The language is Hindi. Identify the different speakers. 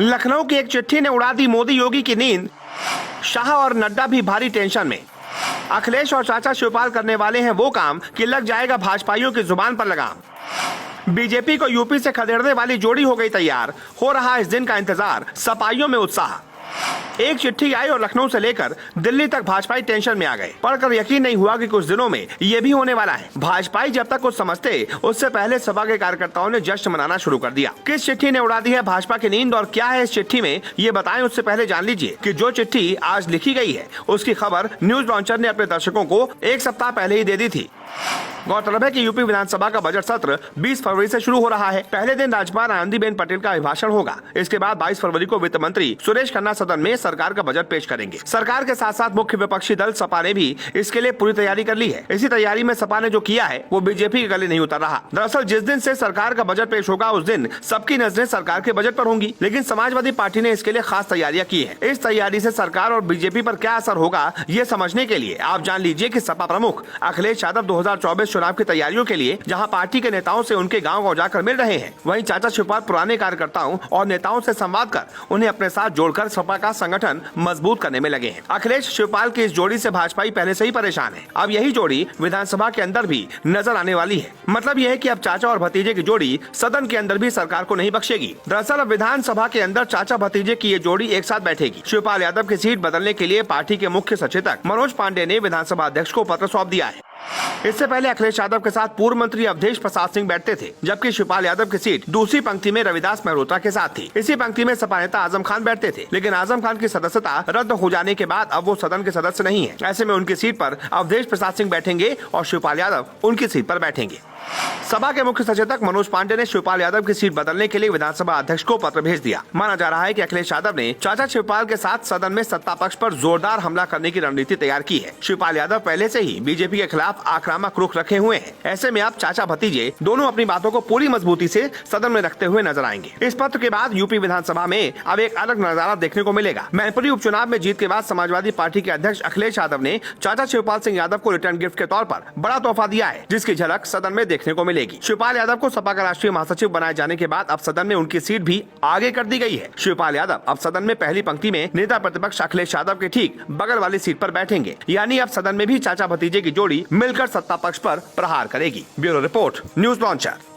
Speaker 1: लखनऊ की एक चिट्ठी ने उड़ा दी मोदी योगी की नींद, शाह और नड्डा भी भारी टेंशन में। अखिलेश और चाचा शिवपाल करने वाले हैं वो काम कि लग जाएगा भाजपाइयों की जुबान पर लगाम। बीजेपी को यूपी से खदेड़ने वाली जोड़ी हो गई तैयार, हो रहा इस दिन का इंतजार, सपाइयों में उत्साह। एक चिट्ठी आई और लखनऊ से लेकर दिल्ली तक भाजपाई टेंशन में आ गए। पढ़कर यकीन नहीं हुआ कि कुछ दिनों में ये भी होने वाला है। भाजपाई जब तक कुछ समझते उससे पहले सपा के कार्यकर्ताओं ने जश्न मनाना शुरू कर दिया। किस चिट्ठी ने उड़ा दी है भाजपा की नींद और क्या है इस चिट्ठी में, ये बताएं उससे पहले जान लीजिए कि जो चिट्ठी आज लिखी गई है उसकी खबर न्यूज लॉन्चर ने अपने दर्शकों को एक सप्ताह पहले ही दे दी थी। गौरतलब है कि यूपी विधानसभा का बजट सत्र 20 फरवरी से शुरू हो रहा है। पहले दिन राज्यपाल आनंदीबेन पटेल का अभिभाषण होगा। इसके बाद 22 फरवरी को वित्त मंत्री सुरेश खन्ना सदन में सरकार का बजट पेश करेंगे। सरकार के साथ साथ मुख्य विपक्षी दल सपा ने भी इसके लिए पूरी तैयारी कर ली है। इसी तैयारी में सपा ने जो किया है वो बीजेपी के गले नहीं उतर रहा। दरअसल जिस दिन से सरकार का बजट पेश होगा उस दिन सबकी नजरें सरकार के बजट पर होंगी, लेकिन समाजवादी पार्टी ने इसके लिए खास तैयारियां की है। इस तैयारी से सरकार और बीजेपी पर क्या असर होगा ये समझने के लिए आप जान लीजिए कि सपा प्रमुख अखिलेश यादव 2024 चुनाव की तैयारियों के लिए जहां पार्टी के नेताओं से उनके गांव जाकर मिल रहे हैं, वहीं चाचा शिवपाल पुराने कार्यकर्ताओं और नेताओं से संवाद कर उन्हें अपने साथ जोड़कर सपा का संगठन मजबूत करने में लगे हैं। अखिलेश शिवपाल की इस जोड़ी से भाजपाई पहले से ही परेशान है। अब यही जोड़ी विधानसभा के अंदर भी नजर आने वाली है। मतलब यह है कि अब चाचा और भतीजे की जोड़ी सदन के अंदर भी सरकार को नहीं बख्शेगी। दरअसल अब विधानसभा के अंदर चाचा भतीजे की ये जोड़ी एक साथ बैठेगी। शिवपाल यादव की सीट बदलने के लिए पार्टी के मुख्य सचेतक मनोज पांडे ने विधानसभा अध्यक्ष को पत्र सौंप दिया है। इससे पहले अखिलेश यादव के साथ पूर्व मंत्री अवधेश प्रसाद सिंह बैठते थे, जबकि शिवपाल यादव की सीट दूसरी पंक्ति में रविदास मेहरोत्रा के साथ थी। इसी पंक्ति में सपा नेता आजम खान बैठते थे, लेकिन आजम खान की सदस्यता रद्द हो जाने के बाद अब वो सदन के सदस्य नहीं है। ऐसे में उनकी सीट पर अवधेश प्रसाद सिंह बैठेंगे और शिवपाल यादव उनकी सीट पर बैठेंगे। सभा के मुख्य सचेतक मनोज पांडे ने शिवपाल यादव की सीट बदलने के लिए विधानसभा अध्यक्ष को पत्र भेज दिया। माना जा रहा है कि अखिलेश यादव ने चाचा शिवपाल के साथ सदन में सत्ता पक्ष पर जोरदार हमला करने की रणनीति तैयार की है। शिवपाल यादव पहले से ही बीजेपी के खिलाफ आक्रामक रुख रखे हुए हैं। ऐसे में अब चाचा भतीजे दोनों अपनी बातों को पूरी मजबूती से सदन में रखते हुए नजर आएंगे। इस पत्र के बाद यूपी विधानसभा में अब एक अलग नजारा देखने को मिलेगा। मैनपुरी उपचुनाव में जीत के बाद समाजवादी पार्टी के अध्यक्ष अखिलेश यादव ने चाचा शिवपाल सिंह यादव को रिटर्न गिफ्ट के तौर पर बड़ा तोहफा दिया है, जिसकी झलक सदन में देखने को मिलेगी। शिवपाल यादव को सपा का राष्ट्रीय महासचिव बनाए जाने के बाद अब सदन में उनकी सीट भी आगे कर दी गई है। शिवपाल यादव अब सदन में पहली पंक्ति में नेता प्रतिपक्ष अखिलेश यादव के ठीक बगल वाली सीट पर बैठेंगे। यानी अब सदन में भी चाचा भतीजे की जोड़ी मिलकर सत्ता पक्ष पर प्रहार करेगी। Bureau report, news launcher.